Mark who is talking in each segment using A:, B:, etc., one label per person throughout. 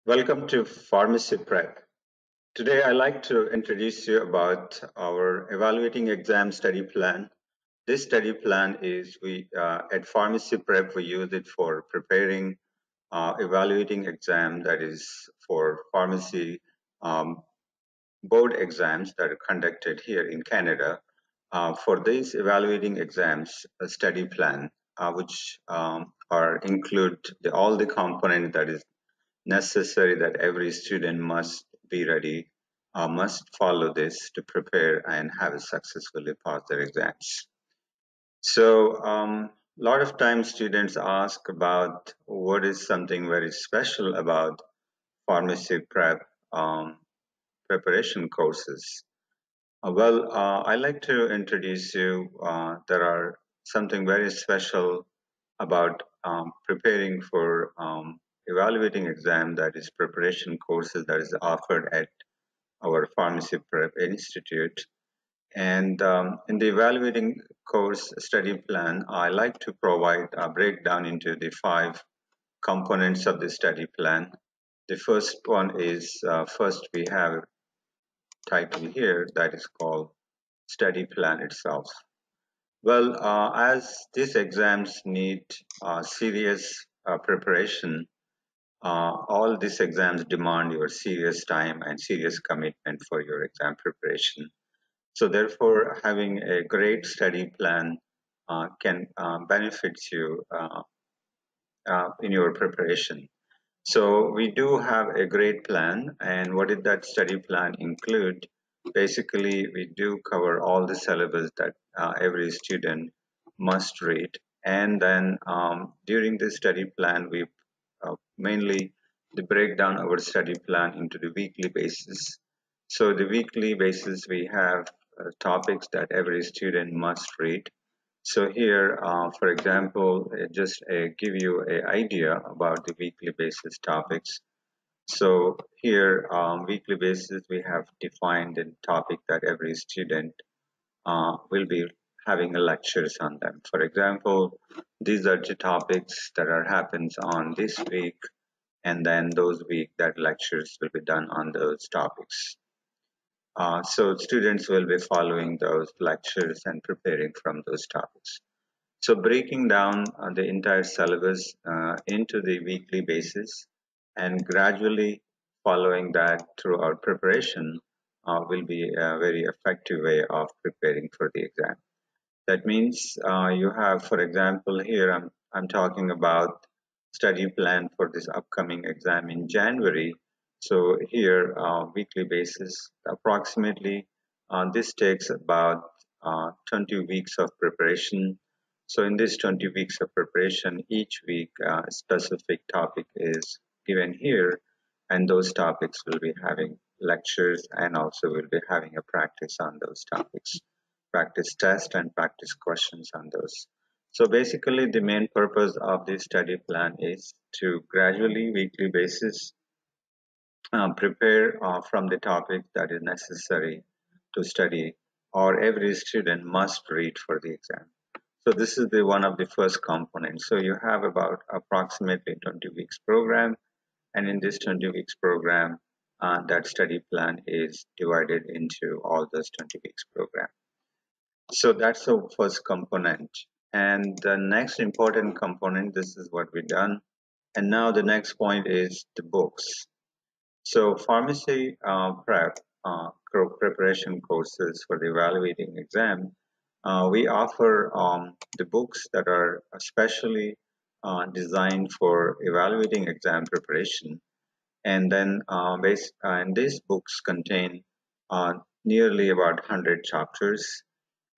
A: Welcome to Pharmacy Prep. Today I'd like to introduce you about our evaluating exam study plan. This study plan is at Pharmacy Prep we use it for preparing evaluating exam, that is for pharmacy board exams that are conducted here in Canada. For these evaluating exams, a study plan which are include all the components that is necessary that every student must be ready, must follow this to prepare and have successfully pass their exams. So a lot of times students ask about what is something very special about pharmacy prep preparation courses. I like to introduce you. There are something very special about preparing for evaluating exam, that is preparation courses that is offered at our Pharmacy Prep Institute. And in the evaluating course study plan, I like to provide a breakdown into the 5 components of the study plan. The first one is, first we have title here that is called study plan itself. Well, as these exams need serious preparation, all these exams demand your serious time and serious commitment for your exam preparation. So therefore, having a great study plan can benefit you in your preparation. So we do have a great plan, and what did that study plan include? Basically, we do cover all the syllabus that every student must read, and then during this study plan, we mainly break down our study plan into the weekly basis. So the weekly basis, we have topics that every student must read. So here, for example, just give you an idea about the weekly basis topics. So here, weekly basis, we have defined a topic that every student will be having lectures on them. For example, these are the topics that are happens on this week, and then those week that lectures will be done on those topics. So students will be following those lectures and preparing from those topics. So breaking down the entire syllabus into the weekly basis and gradually following that through our preparation will be a very effective way of preparing for the exam. That means you have, for example, here I'm talking about study plan for this upcoming exam in January. So here, weekly basis, approximately, this takes about 20 weeks of preparation. So in this 20 weeks of preparation, each week a specific topic is given here, and those topics will be having lectures and also will be having a practice on those topics, practice test and practice questions on those. So basically the main purpose of this study plan is to gradually weekly basis prepare from the topic that is necessary to study or every student must read for the exam. So this is the one of the first components. So you have about approximately 20 weeks program, and in this 20 weeks program, that study plan is divided into all those 20 weeks program. So that's the first component. And the next important component, this is what we've done. And now the next point is the books. So pharmacy prep preparation courses for the evaluating exam, we offer the books that are especially designed for evaluating exam preparation. And then and these books contain nearly about 100 chapters,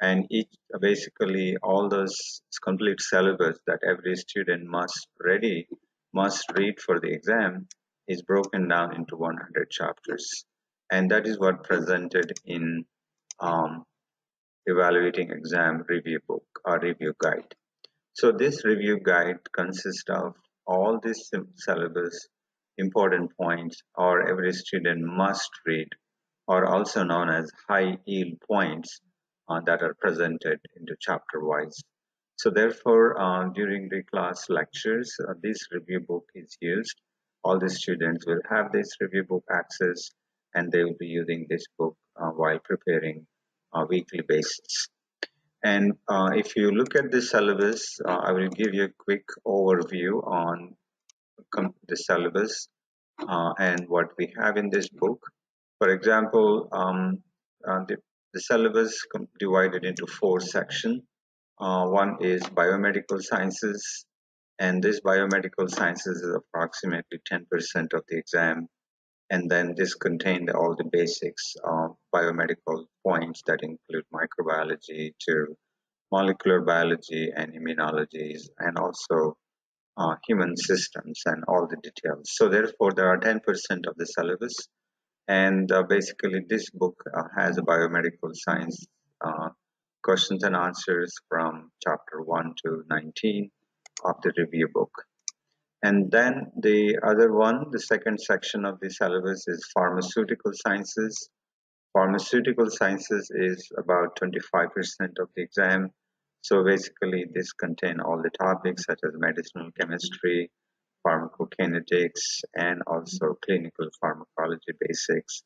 A: and each basically all those complete syllabus that every student must read for the exam is broken down into 100 chapters, and that is what presented in um, evaluating exam review book or review guide. So this review guide consists of all these syllabus important points or every student must read, or also known as high yield points that are presented into chapter wise. So therefore, during the class lectures, this review book is used, all the students will have this review book access, and they will be using this book while preparing weekly basis. And if you look at the syllabus, I will give you a quick overview on the syllabus and what we have in this book. For example, the syllabus divided into 4 sections. One is biomedical sciences, and this biomedical sciences is approximately 10% of the exam. And then this contained all the basics of biomedical points that include microbiology to molecular biology and immunologies, and also human systems and all the details. So therefore, there are 10% of the syllabus, and basically this book has a biomedical science uh, questions and answers from chapter 1 to 19 of the review book. And then the other one, the second section of the syllabus is pharmaceutical sciences. Pharmaceutical sciences is about 25% of the exam. So basically this contain all the topics such as medicinal chemistry, pharmacokinetics, and also clinical pharmacology basics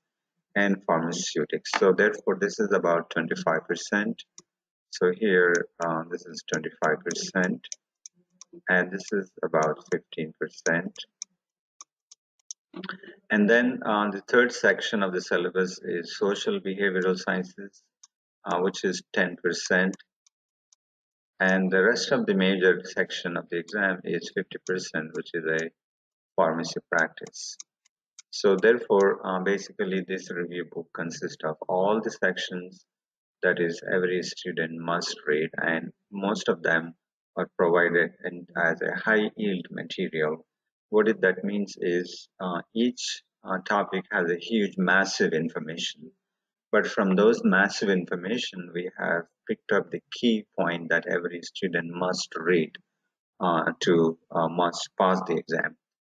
A: and pharmaceutics. So therefore this is about 25%. So here this is 25%, and this is about 15%. And then the third section of the syllabus is social behavioral sciences, which is 10%. And the rest of the major section of the exam is 50%, which is a pharmacy practice. So therefore, basically this review book consists of all the sections that is every student must read, and most of them are provided as a high yield material. That means is each topic has a huge massive information, but from those massive information we have picked up the key point that every student must read to must pass the exam.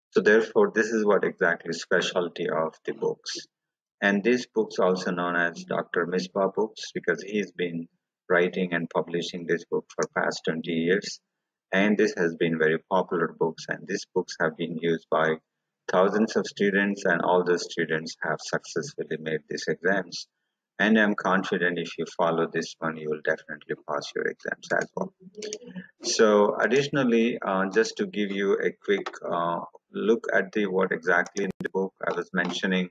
A: So therefore this is what exactly specialty of the books. And these books also known as Dr. Misbah books, because he's been writing and publishing this book for past 20 years. And this has been very popular books, and these books have been used by thousands of students, and all the students have successfully made these exams. And I'm confident if you follow this one, you will definitely pass your exams as well. So additionally, just to give you a quick look at the what exactly in the book I was mentioning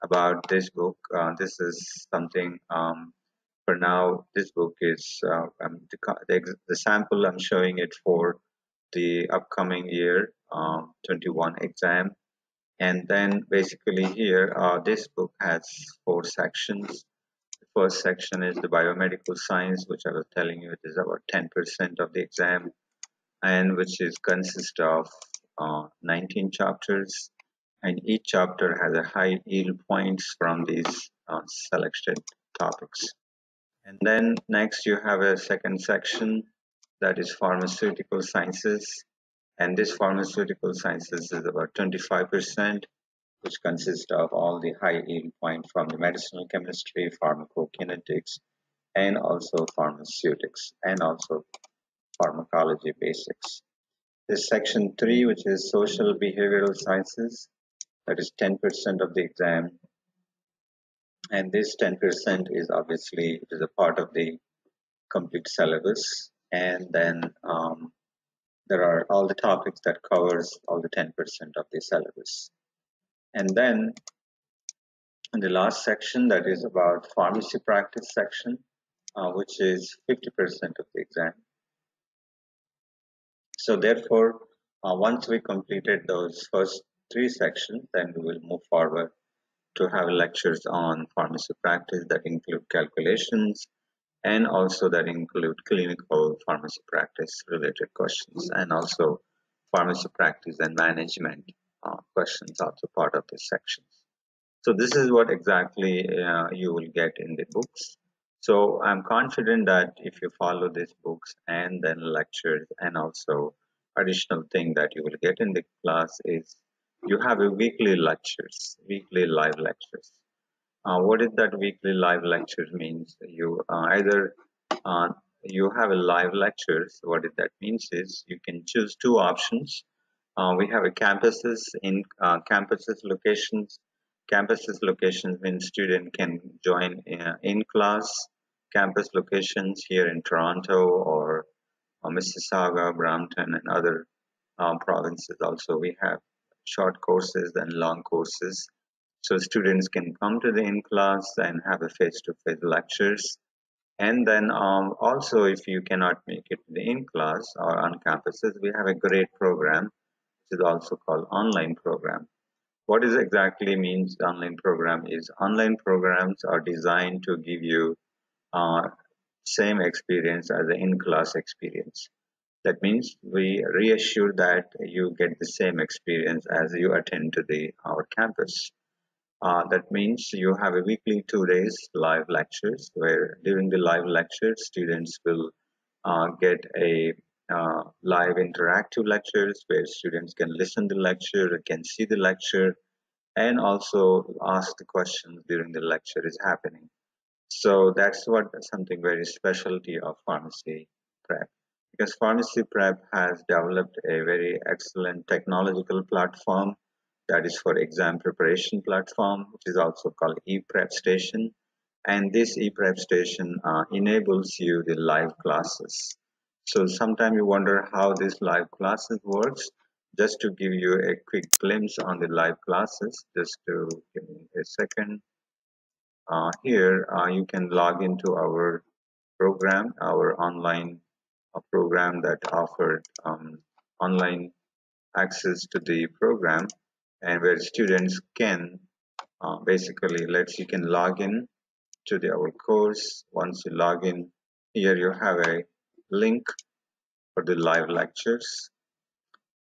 A: about this book. This is something for now. This book is the sample I'm showing it for the upcoming year 21 exam. And then basically here, this book has 4 sections. The first section is the biomedical science, which I was telling you it is about 10% of the exam, and which is consist of 19 chapters, and each chapter has a high yield points from these selected topics. And then next you have a second section that is pharmaceutical sciences, and this pharmaceutical sciences is about 25%, which consists of all the high yield point from the medicinal chemistry, pharmacokinetics, and also pharmaceutics, and also pharmacology basics. There's section 3, which is social behavioral sciences, that is 10% of the exam. And this 10% is obviously it is a part of the complete syllabus. And then there are all the topics that covers all the 10% of the syllabus. And then in the last section, that is about pharmacy practice section, which is 50% of the exam. So therefore, once we completed those first 3 sections, then we will move forward to have lectures on pharmacy practice that include calculations, and also that include clinical pharmacy practice related questions, and also pharmacy practice and management questions also part of this section. So this is what exactly you will get in the books. So I'm confident that if you follow these books and then lectures, and also additional thing that you will get in the class is you have a weekly lectures, weekly live lectures. What is that weekly live lectures means? You either uh, you have a live lectures. What that means is you can choose 2 options. We have a campuses in campuses locations. Campuses locations mean student can join in class. Campus locations here in Toronto or Mississauga, Brampton, and other provinces. Also, we have short courses and long courses. So students can come to the in class and have a face-to-face lectures. And then also, if you cannot make it to the in class or on campuses, we have a great program, which is also called online program. What is exactly means online program is online programs are designed to give you uh, same experience as the in-class experience. That means we reassure that you get the same experience as you attend to the our campus. That means you have a weekly 2 days live lectures where during the live lectures students will get a live interactive lectures where students can listen to the lecture, can see the lecture, and also ask the questions during the lecture is happening. So that's what something very specialty of pharmacy prep, because pharmacy prep has developed a very excellent technological platform that is for exam preparation platform, which is also called ePrep Station. And this ePrep Station enables you the live classes. So sometimes you wonder how this live classes works. Just to give you a quick glimpse on the live classes, just to give me a second. Here you can log into our program, our online program that offered online access to the program, and where students can basically you can log in to our course. Once you log in, here you have a link for the live lectures.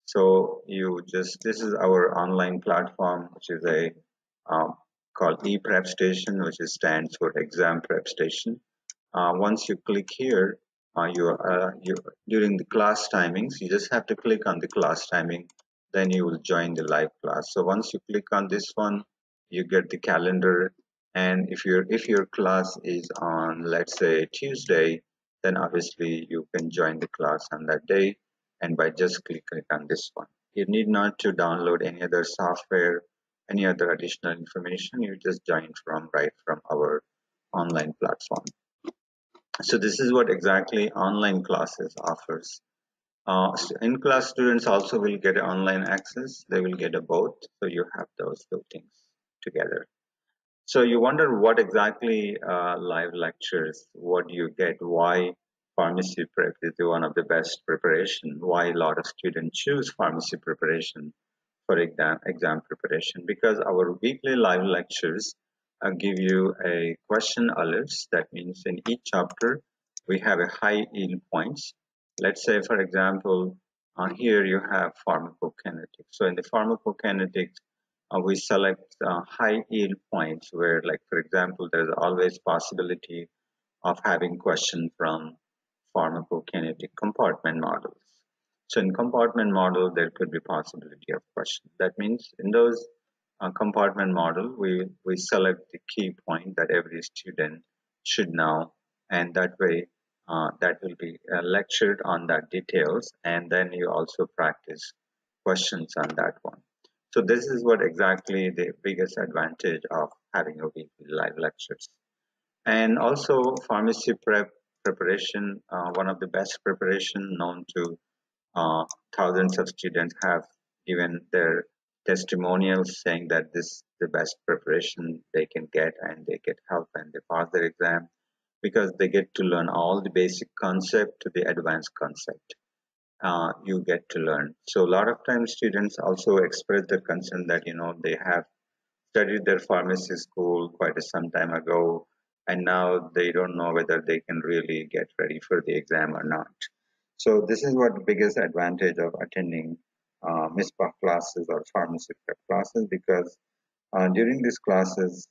A: So you just this is our online platform, which is a um, called ePrep Station, which is stands for Exam Prep Station. Once you click here, you during the class timings, you just have to click on the class timing, then you will join the live class. So once you click on this one, you get the calendar, and if your class is on, let's say, Tuesday, then obviously you can join the class on that day, and by just click on this one. You need not to download any other software, any other additional information. You just join right from our online platform. So this is what exactly online classes offers. In-class students also will get online access. They will get a both. So you have those two things together. So you wonder what exactly live lectures, what do you get, why pharmacy prep is one of the best preparation, why a lot of students choose pharmacy preparation for exam preparation, because our weekly live lectures give you a question alerts. That means in each chapter we have a high yield points. Let's say, for example, here you have pharmacokinetics. So in the pharmacokinetics, we select high yield points where, like for example, there's always possibility of having question from pharmacokinetic compartment models. So in compartment model, there could be possibility of question. That means in those compartment model, we select the key point that every student should know, and that way that will be lectured on that details, and then you also practice questions on that one. So this is what exactly the biggest advantage of having a weekly live lectures. And also pharmacy preparation, one of the best preparation known to thousands of students have given their testimonials saying that this is the best preparation they can get, and they get help and they pass their exam because they get to learn all the basic concept to the advanced concept. You get to learn. So a lot of times students also express their concern that they have studied their pharmacy school quite some time ago, and now they don't know whether they can really get ready for the exam or not. So this is what the biggest advantage of attending Misbah classes or pharmacy prep classes, because during these classes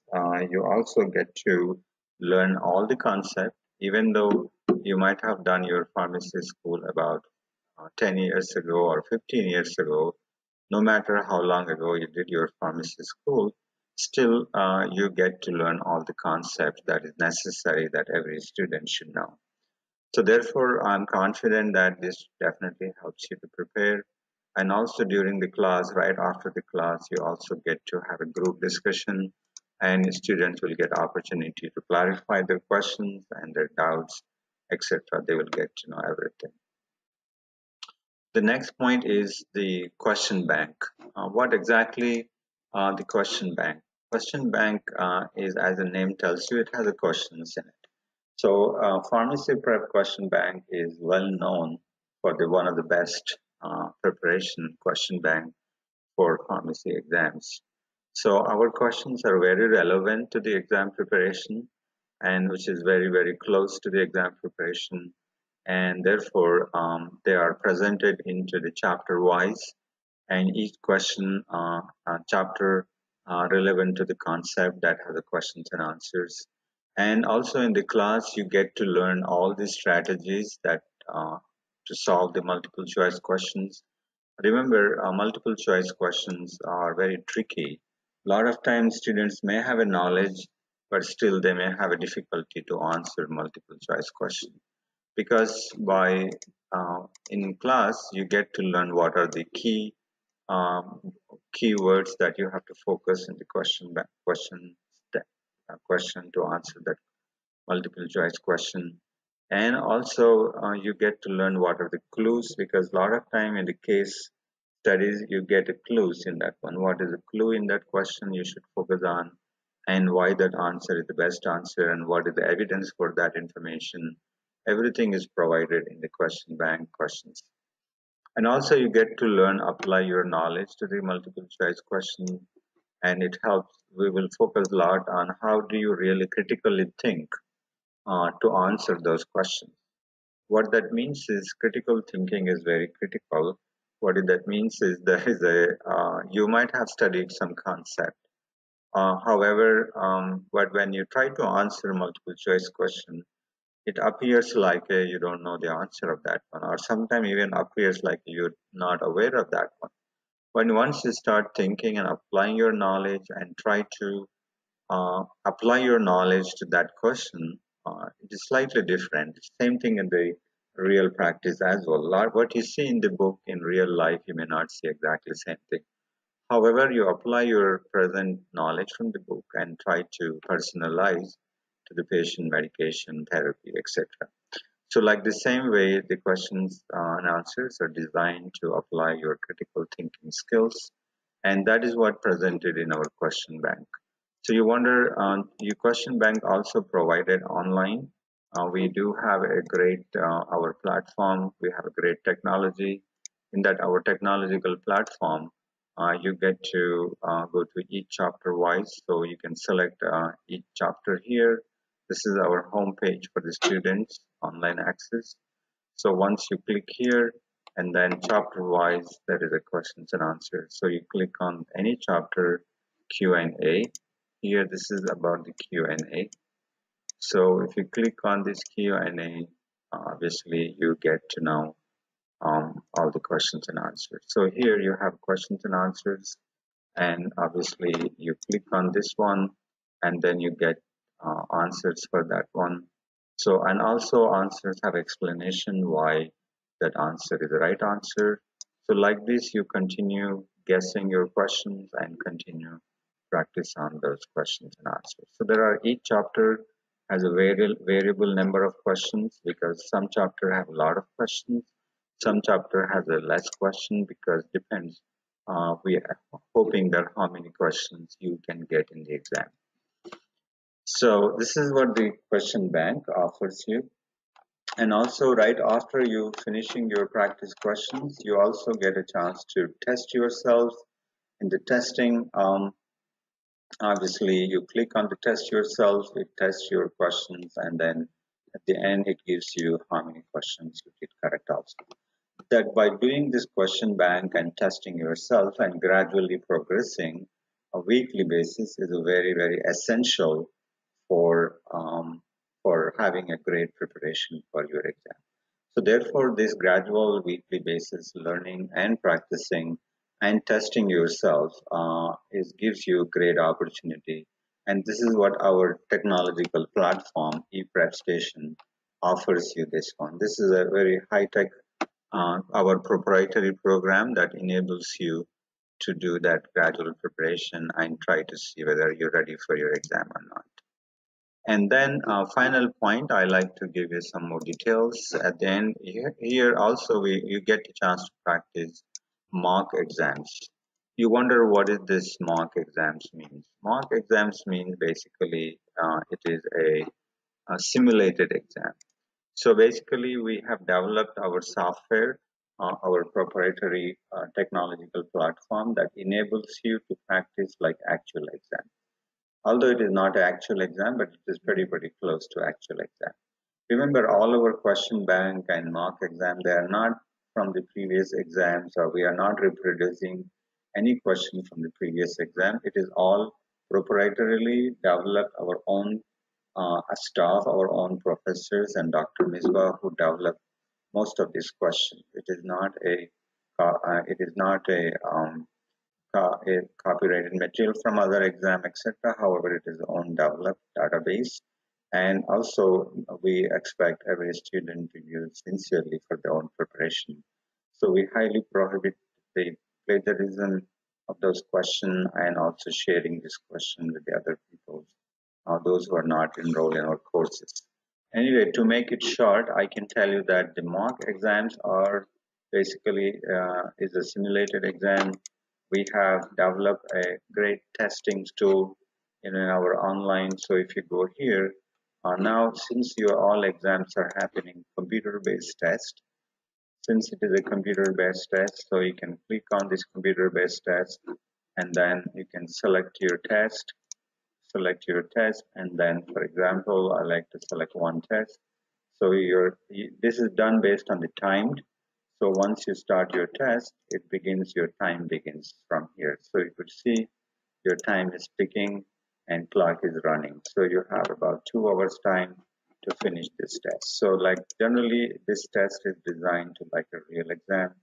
A: you also get to learn all the concept, even though you might have done your pharmacy school about 10 years ago or 15 years ago. No matter how long ago you did your pharmacy school, still you get to learn all the concepts that is necessary that every student should know. So therefore, I'm confident that this definitely helps you to prepare. And also during the class, right after the class, you also get to have a group discussion, and students will get opportunity to clarify their questions and their doubts, etc. They will get to know everything. The next point is the question bank. What exactly the question bank? Question bank is, as the name tells you, it has a questions in it. So pharmacy prep question bank is well known for the one of the best preparation question bank for pharmacy exams. So our questions are very relevant to the exam preparation, and which is very, very close to the exam preparation. And therefore, they are presented into the chapter wise, and each question chapter relevant to the concept that has the questions and answers. And also in the class, you get to learn all the strategies that to solve the multiple choice questions. Remember, multiple choice questions are very tricky. A lot of times students may have a knowledge, but still they may have a difficulty to answer multiple choice question. Because by in class, you get to learn what are the key um, keywords that you have to focus in the question to answer that multiple choice question. And also you get to learn what are the clues, because a lot of time in the case studies you get a clues in that one. What is the clue in that question you should focus on, and why that answer is the best answer, and what is the evidence for that information. Everything is provided in the question bank questions. And also you get to learn, apply your knowledge to the multiple choice question, and it helps. We will focus a lot on how do you really critically think to answer those questions. What that means is critical thinking is very critical. What that means is there is you might have studied some concept. However, but when you try to answer multiple choice question, it appears like you don't know the answer of that one, or sometimes even appears like you're not aware of that one. When once you start thinking and applying your knowledge and try to apply your knowledge to that question, it is slightly different. Same thing in the real practice as well. What you see in the book in real life, you may not see exactly the same thing. However, you apply your present knowledge from the book and try to personalize to the patient medication, therapy, etc. So, like the same way, the questions and answers are designed to apply your critical thinking skills, and that is what presented in our question bank. So you wonder, your question bank also provided online. We do have a great our platform. We have a great technology. In that our technological platform, you get to go to each chapter wise. So you can select each chapter here. This is our home page for the students online access. So once you click here, and then chapter wise, there is a questions and answers. So you click on any chapter Q&A. Here, this is about the Q&A. So if you click on this Q&A, obviously you get to know all the questions and answers. So here you have questions and answers, and obviously you click on this one, and then you get answers for that one. So, and also answers have explanation why that answer is the right answer. So like this, you continue guessing your questions and continue practice on those questions and answers. So there are each chapter has a variable number of questions, because some chapter have a lot of questions, some chapter has a less question, because depends. We are hoping that how many questions you can get in the exam. So this is what the question bank offers you. And also right after you finishing your practice questions, you also get a chance to test yourself. In the testing, obviously you click on the test yourself, it tests your questions, and then at the end it gives you how many questions you did correct also. That by doing this question bank and testing yourself and gradually progressing a weekly basis is a very, very essential for having a great preparation for your exam. So therefore, this gradual weekly basis learning and practicing and testing yourself gives you a great opportunity. And this is what our technological platform, ePrep Station, offers you this one. This is a very high-tech our proprietary program that enables you to do that gradual preparation and try to see whether you're ready for your exam or not. And then final point, I like to give you some more details at the end. Here also you get a chance to practice mock exams. You wonder what is this mock exams means. Mock exams means basically it is a simulated exam. So basically we have developed our software, our proprietary technological platform that enables you to practice like actual exam. Although it is not an actual exam, but it is pretty close to actual exam. Remember, all our question bank and mock exam, they are not from the previous exams, or we are not reproducing any question from the previous exam. It is all proprietarily developed, our own staff, our own professors, and Dr. Misbah who developed most of these questions. It is not a copyrighted material from other exam, etc. However, it is own developed database, and also we expect every student to use sincerely for their own preparation. So we highly prohibit the plagiarism of those questions and also sharing this question with the other people, those who are not enrolled in our courses. Anyway, to make it short, I can tell you that the mock exams are basically is a simulated exam. We have developed a great testing tool in our online. So if you go here, now since your all exams are happening computer-based test, since it is a computer-based test, so you can click on this computer-based test and then you can select your test, and then for example, I like to select one test. So this is done based on the timed. So once you start your test, your time begins from here. So you could see your time is ticking and clock is running. So you have about 2 hours time to finish this test. So like generally this test is designed to like a real exam.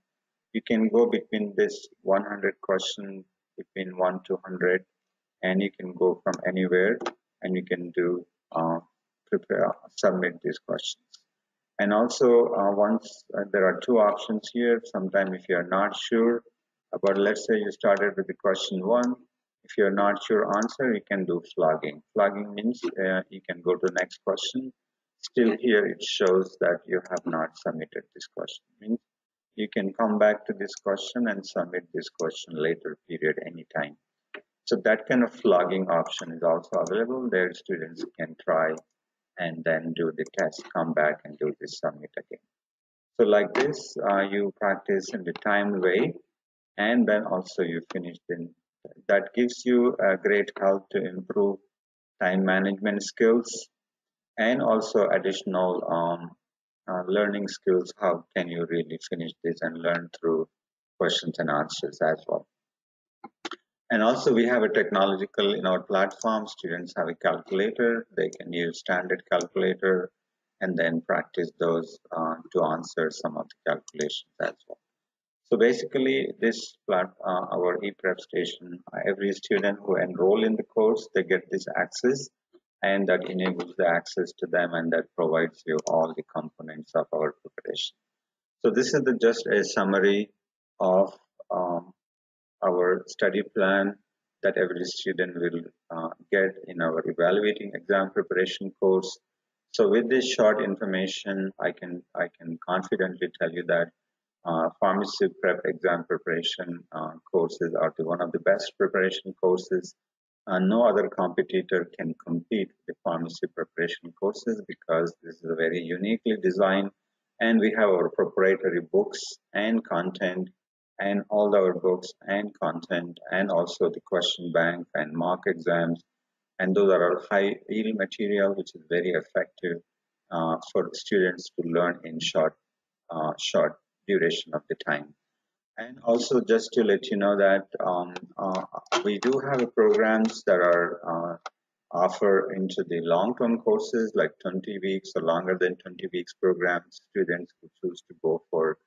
A: You can go between this 100 question between 1 to 100, and you can go from anywhere and you can do submit these questions. And also once there are two options here. Sometime if you are not sure about, let's say you started with the question 1, if you're not sure answer, you can do flogging. Flogging means you can go to next question. Still here it shows that you have not submitted this question. Means you can come back to this question and submit this question later period anytime. So that kind of flogging option is also available. There students can try and then do the test, come back and do the submit again. So like this, you practice in the timed way, and then also you finish. Then that gives you a great help to improve time management skills and also additional learning skills. How can you really finish this and learn through questions and answers as well? And also we have a technological in our platform. Students have a calculator. They can use standard calculator and then practice those to answer some of the calculations as well. So basically this our ePrep station, every student who enroll in the course, they get this access, and that enables the access to them, and that provides you all the components of our preparation. So this is just a summary of our study plan that every student will get in our evaluating exam preparation course. So with this short information, I can confidently tell you that pharmacy prep exam preparation courses are one of the best preparation courses. No other competitor can compete with the pharmacy preparation courses because this is a very uniquely designed, and we have our proprietary books and content, and all our books and content, and also the question bank and mock exams, and those are our high yield material, which is very effective for students to learn in short duration of the time. And also just to let you know that we do have programs that are offer into the long-term courses like 20 weeks or longer than 20 weeks programs. Students who choose to go for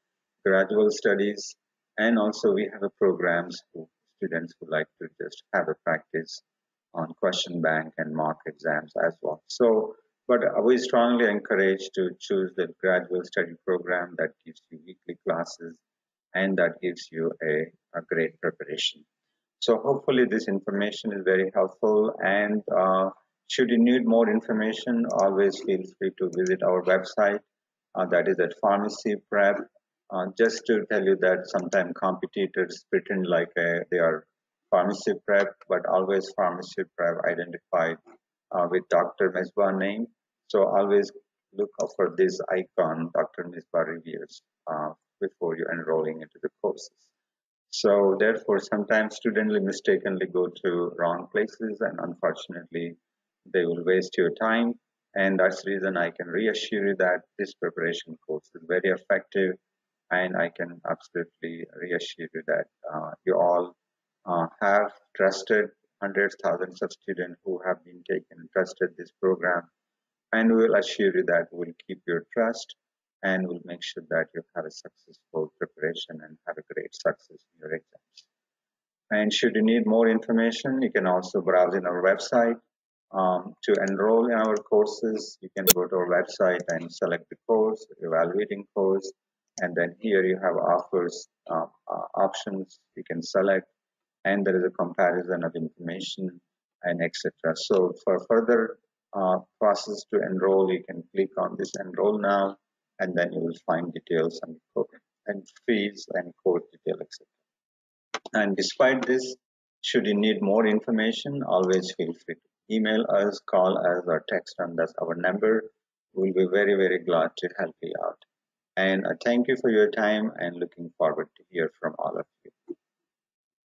A: graduate studies, and also we have a programs for students who like to just have a practice on question bank and mock exams as well. So But we strongly encourage to choose the graduate study program that gives you weekly classes and that gives you a great preparation. So hopefully this information is very helpful, and should you need more information, always feel free to visit our website, that is at Pharmacy Prep. Just to tell you that sometimes competitors pretend like they are Pharmacy Prep, but always Pharmacy Prep identified with Dr. Misbah name. So always look out for this icon, Dr. Misbah Reviews, before you enrolling into the courses. So therefore, sometimes students mistakenly go to wrong places, and unfortunately, they will waste your time. And that's the reason I can reassure you that this preparation course is very effective, and I can absolutely reassure you that you all have trusted hundreds, thousands of students who have been taken trusted this program, and we will assure you that we'll keep your trust and we'll make sure that you have a successful preparation and have a great success in your exams. And should you need more information, you can also browse in our website. To enroll in our courses, you can go to our website and select the course, evaluating course, and then here you have offers, options you can select, and there is a comparison of information and etc. So for further process to enroll, you can click on this enroll now, and then you will find details on the program and fees and course detail, etc. And despite this, should you need more information, always feel free to email us, call us, or text on that's our number. We'll be very, very glad to help you out. And thank you for your time and looking forward to hear from all of you.